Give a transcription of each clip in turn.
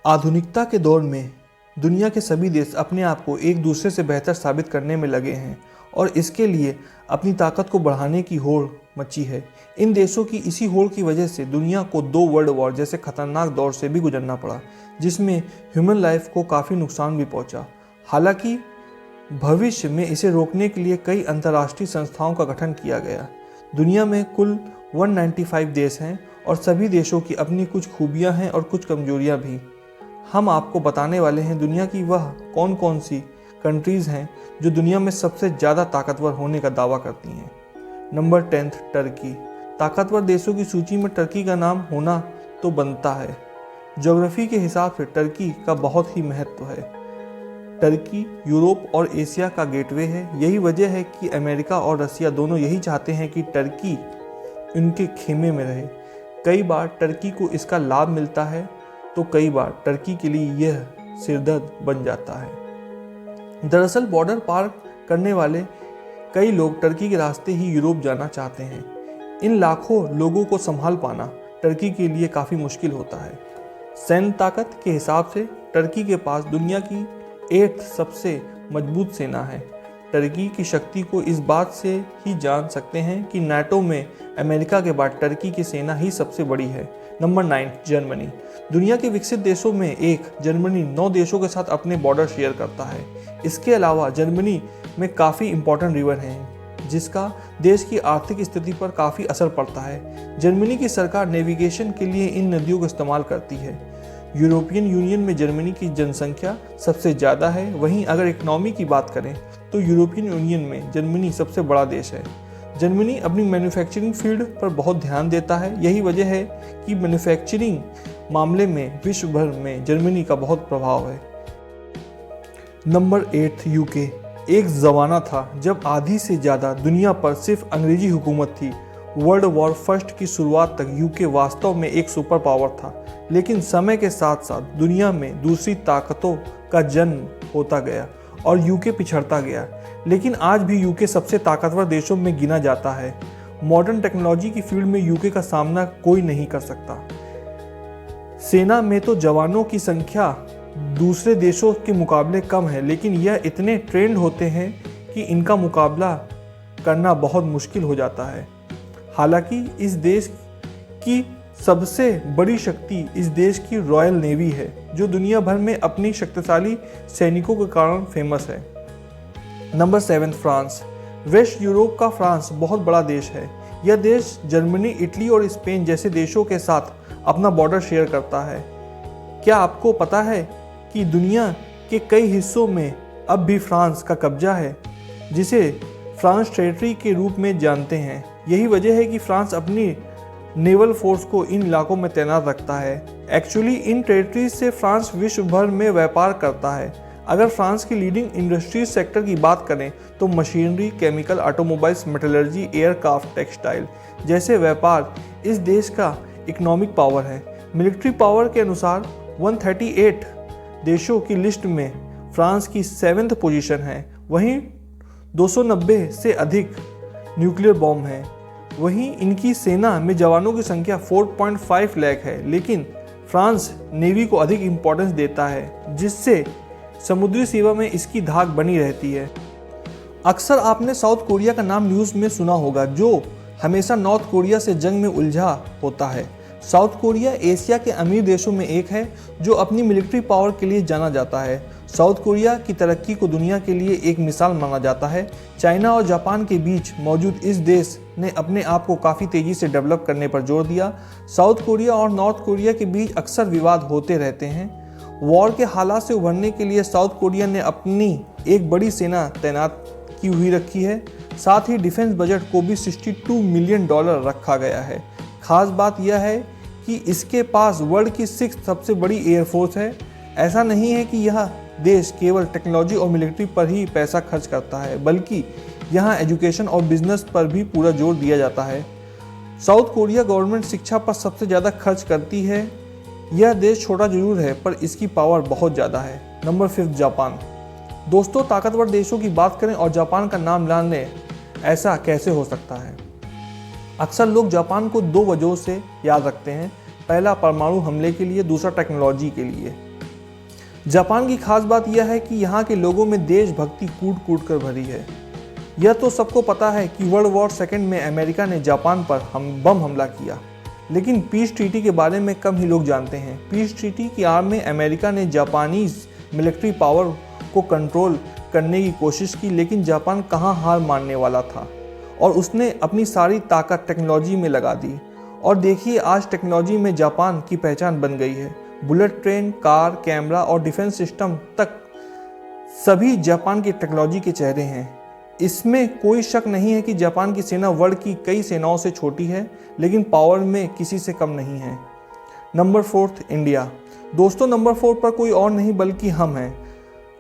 आधुनिकता के दौर में दुनिया के सभी देश अपने आप को एक दूसरे से बेहतर साबित करने में लगे हैं और इसके लिए अपनी ताकत को बढ़ाने की होड़ मची है। इन देशों की इसी होड़ की वजह से दुनिया को 2 वर्ल्ड वॉर जैसे खतरनाक दौर से भी गुजरना पड़ा, जिसमें ह्यूमन लाइफ को काफ़ी नुकसान भी पहुंचा। हालांकि भविष्य में इसे रोकने के लिए कई अंतर्राष्ट्रीय संस्थाओं का गठन किया गया। दुनिया में कुल 195 देश हैं और सभी देशों की अपनी कुछ खूबियां हैं और कुछ कमजोरियां भी। हम आपको बताने वाले हैं दुनिया की वह कौन कौन सी कंट्रीज़ हैं जो दुनिया में सबसे ज़्यादा ताकतवर होने का दावा करती हैं। Number 10 Turkey. ताकतवर देशों की सूची में टर्की का नाम होना तो बनता है। ज्योग्राफी के हिसाब से टर्की का बहुत ही महत्व है। टर्की यूरोप और एशिया का गेटवे है। यही वजह है कि अमेरिका और रसिया दोनों यही चाहते हैं कि टर्की उनके खेमे में रहे। कई बार टर्की को इसका लाभ मिलता है तो कई बार टर्की के लिए यह सिरदर्द बन जाता है। दरअसल बॉर्डर पार करने वाले कई लोग टर्की के रास्ते ही यूरोप जाना चाहते हैं। इन लाखों लोगों को संभाल पाना टर्की के लिए काफ़ी मुश्किल होता है। सैन्य ताकत के हिसाब से टर्की के पास दुनिया की 8th सबसे मजबूत सेना है। टर्की की शक्ति को इस बात से ही जान सकते हैं कि नाटो में अमेरिका के बाद टर्की की सेना ही सबसे बड़ी है। Number 9 Germany. दुनिया के विकसित देशों में एक जर्मनी 9 देशों के साथ अपने बॉर्डर शेयर करता है। इसके अलावा जर्मनी में काफ़ी इंपॉर्टेंट रिवर हैं जिसका देश की आर्थिक स्थिति पर काफ़ी असर पड़ता है। जर्मनी की सरकार नेविगेशन के लिए इन नदियों का इस्तेमाल करती है। यूरोपियन यूनियन में जर्मनी की जनसंख्या सबसे ज़्यादा है। वहीं अगर इकनॉमी की बात करें तो यूरोपियन यूनियन में जर्मनी सबसे बड़ा देश है। जर्मनी अपनी मैन्युफैक्चरिंग फील्ड पर बहुत ध्यान देता है। यही वजह है कि मैन्युफैक्चरिंग मामले में विश्व भर में जर्मनी का बहुत प्रभाव है। Number 8 UK. एक ज़माना था जब आधी से ज़्यादा दुनिया पर सिर्फ अंग्रेजी हुकूमत थी। वर्ल्ड वॉर फर्स्ट की शुरुआत तक यूके वास्तव में एक सुपर पावर था, लेकिन समय के साथ साथ दुनिया में दूसरी ताकतों का जन्म होता गया और यूके पिछड़ता गया। लेकिन आज भी यूके सबसे ताकतवर देशों में गिना जाता है। मॉडर्न टेक्नोलॉजी की फील्ड में यूके का सामना कोई नहीं कर सकता। सेना में तो जवानों की संख्या दूसरे देशों के मुकाबले कम है, लेकिन यह इतने ट्रेंड होते हैं कि इनका मुकाबला करना बहुत मुश्किल हो जाता है। हालांकि इस देश की सबसे बड़ी शक्ति इस देश की रॉयल नेवी है, जो दुनिया भर में अपनी शक्तिशाली सैनिकों के कारण फेमस है। Number 7 France. वेस्ट यूरोप का फ्रांस बहुत बड़ा देश है। यह देश जर्मनी, इटली और स्पेन जैसे देशों के साथ अपना बॉर्डर शेयर करता है। क्या आपको पता है कि दुनिया के कई हिस्सों में अब भी फ्रांस का कब्जा है, जिसे फ्रांस टेरिटरी के रूप में जानते हैं। यही वजह है कि फ्रांस अपनी नेवल फोर्स को इन इलाकों में तैनात रखता है। एक्चुअली इन टेरिटरीज से फ्रांस विश्व भर में व्यापार करता है। अगर फ्रांस की लीडिंग इंडस्ट्रीज सेक्टर की बात करें तो machinery, chemical, automobiles, metallurgy, aircraft, textile जैसे व्यापार इस देश का इकोनॉमिक पावर है। मिलिट्री पावर के अनुसार 138 देशों की लिस्ट में फ्रांस की 7th पोजीशन है। वहीं 290 से अधिक न्यूक्लियर बॉम्ब हैं। वहीं इनकी सेना में जवानों की संख्या 4.5 लाख है, लेकिन फ्रांस नेवी को अधिक इम्पोर्टेंस देता है, जिससे समुद्री सेवा में इसकी धाक बनी रहती है। अक्सर आपने साउथ कोरिया का नाम न्यूज़ में सुना होगा, जो हमेशा नॉर्थ कोरिया से जंग में उलझा होता है। साउथ कोरिया एशिया के अमीर देशों में एक है जो अपनी मिलिट्री पावर के लिए जाना जाता है। साउथ कोरिया की तरक्की को दुनिया के लिए एक मिसाल माना जाता है। चाइना और जापान के बीच मौजूद इस देश ने अपने आप को काफ़ी तेज़ी से डेवलप करने पर जोर दिया। साउथ कोरिया और नॉर्थ कोरिया के बीच अक्सर विवाद होते रहते हैं। वॉर के हालात से उभरने के लिए साउथ कोरिया ने अपनी एक बड़ी सेना तैनात की हुई रखी है। साथ ही डिफेंस बजट को भी $62 मिलियन रखा गया है। खास बात यह है कि इसके पास वर्ल्ड की 6th सबसे बड़ी एयरफोर्स है। ऐसा नहीं है कि यह देश केवल टेक्नोलॉजी और मिलिट्री पर ही पैसा खर्च करता है, बल्कि यहाँ एजुकेशन और बिजनेस पर भी पूरा जोर दिया जाता है। साउथ कोरिया गवर्नमेंट शिक्षा पर सबसे ज़्यादा खर्च करती है। यह देश छोटा जरूर है पर इसकी पावर बहुत ज़्यादा है। Number 5 Japan. दोस्तों, ताकतवर देशों की बात करें और जापान का नाम ना लें, ऐसा कैसे हो सकता है? अक्सर लोग जापान को 2 वजहों से याद रखते हैं। पहला परमाणु हमले के लिए, दूसरा टेक्नोलॉजी के लिए। जापान की खास बात यह है कि यहाँ के लोगों में देशभक्ति कूट कूट कर भरी है। यह तो सबको पता है कि वर्ल्ड वॉर सेकेंड में अमेरिका ने जापान पर बम हमला किया, लेकिन पीस ट्रीटी के बारे में कम ही लोग जानते हैं। पीस ट्रीटी की आड़ में अमेरिका ने जापानीज मिलिट्री पावर को कंट्रोल करने की कोशिश की, लेकिन जापान कहाँ हार मानने वाला था और उसने अपनी सारी ताकत टेक्नोलॉजी में लगा दी। और देखिए आज टेक्नोलॉजी में जापान की पहचान बन गई है। बुलेट ट्रेन, कार, कैमरा और डिफेंस सिस्टम तक सभी जापान की टेक्नोलॉजी के चेहरे हैं। इसमें कोई शक नहीं है कि जापान की सेना वर्ल्ड की कई सेनाओं से छोटी है, लेकिन पावर में किसी से कम नहीं है। Number 4 India. दोस्तों नंबर 4 पर कोई और नहीं बल्कि हम हैं।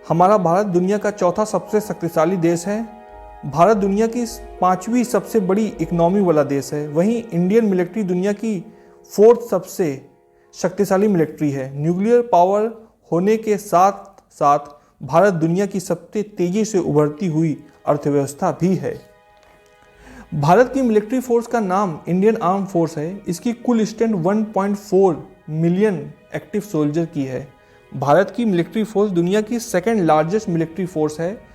हमारा भारत दुनिया का चौथा सबसे शक्तिशाली देश है। भारत दुनिया की 5वीं सबसे बड़ी इकोनॉमी वाला देश है। वहीं इंडियन मिलिट्री दुनिया की 4th सबसे शक्तिशाली मिलिट्री है। न्यूक्लियर पावर होने के साथ साथ भारत दुनिया की सबसे तेजी से उभरती हुई अर्थव्यवस्था भी है। भारत की मिलिट्री फोर्स का नाम इंडियन आर्म फोर्स है। इसकी कुल स्ट्रेंथ 1.4 मिलियन एक्टिव सोल्जर की है। भारत की मिलिट्री फोर्स दुनिया की 2nd लार्जेस्ट मिलिट्री फोर्स है।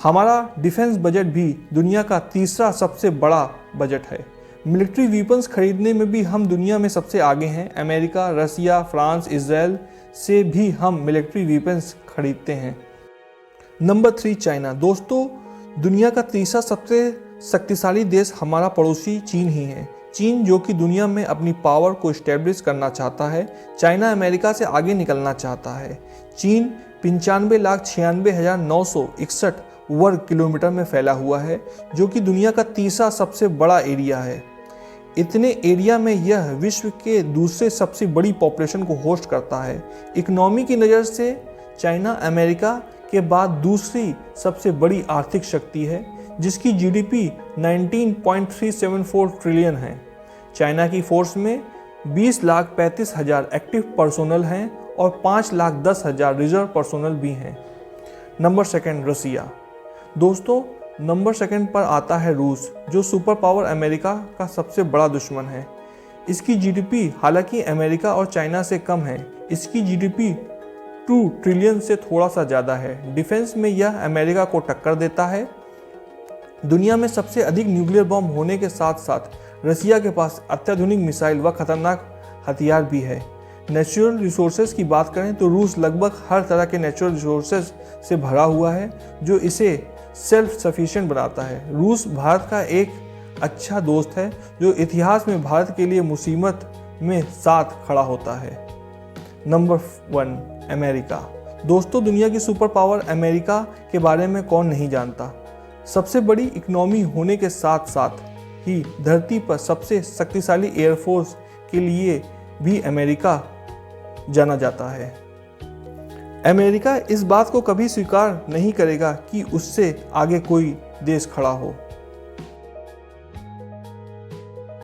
हमारा डिफेंस बजट भी दुनिया का 3रा सबसे बड़ा बजट है। मिलिट्री वीपन्स खरीदने में भी हम दुनिया में सबसे आगे हैं। अमेरिका, रसिया, फ्रांस, इजराइल से भी हम मिलिट्री वीपन्स खरीदते हैं। Number 3 China. दोस्तों दुनिया का 3रा सबसे शक्तिशाली देश हमारा पड़ोसी चीन ही है। चीन जो कि दुनिया में अपनी पावर को इस्टेब्लिश करना चाहता है। चाइना अमेरिका से आगे निकलना चाहता है। चीन 95,96,961 वर्ग किलोमीटर में फैला हुआ है, जो कि दुनिया का 3रा सबसे बड़ा एरिया है। इतने एरिया में यह विश्व के दूसरे सबसे बड़ी पॉपुलेशन को होस्ट करता है। इकोनॉमी की नज़र से चाइना अमेरिका के बाद दूसरी सबसे बड़ी आर्थिक शक्ति है, जिसकी जीडीपी 19.374 ट्रिलियन है। चाइना की फोर्स में 20,35,000 एक्टिव पर्सोनल हैं और 5,10,000 रिजर्व पर्सोनल भी हैं। नंबर 2 रसिया। दोस्तों नंबर 2 पर आता है रूस, जो सुपर पावर अमेरिका का सबसे बड़ा दुश्मन है। इसकी जीडीपी हालांकि अमेरिका और चाइना से कम है। इसकी जीडीपी 2 ट्रिलियन से थोड़ा सा ज़्यादा है। डिफेंस में यह अमेरिका को टक्कर देता है। दुनिया में सबसे अधिक न्यूक्लियर बम होने के साथ साथ रसिया के पास अत्याधुनिक मिसाइल व खतरनाक हथियार भी है। नेचुरल रिसोर्सेज की बात करें तो रूस लगभग हर तरह के नेचुरल रिसोर्सेज से भरा हुआ है, जो इसे सेल्फ सफिशिएंट बनाता है। रूस भारत का एक अच्छा दोस्त है, जो इतिहास में भारत के लिए मुसीबत में साथ खड़ा होता है। Number 1 America. दोस्तों दुनिया की सुपर पावर अमेरिका के बारे में कौन नहीं जानता। सबसे बड़ी इकोनॉमी होने के साथ साथ ही धरती पर सबसे शक्तिशाली एयरफोर्स के लिए भी अमेरिका जाना जाता है। अमेरिका इस बात को कभी स्वीकार नहीं करेगा कि उससे आगे कोई देश खड़ा हो।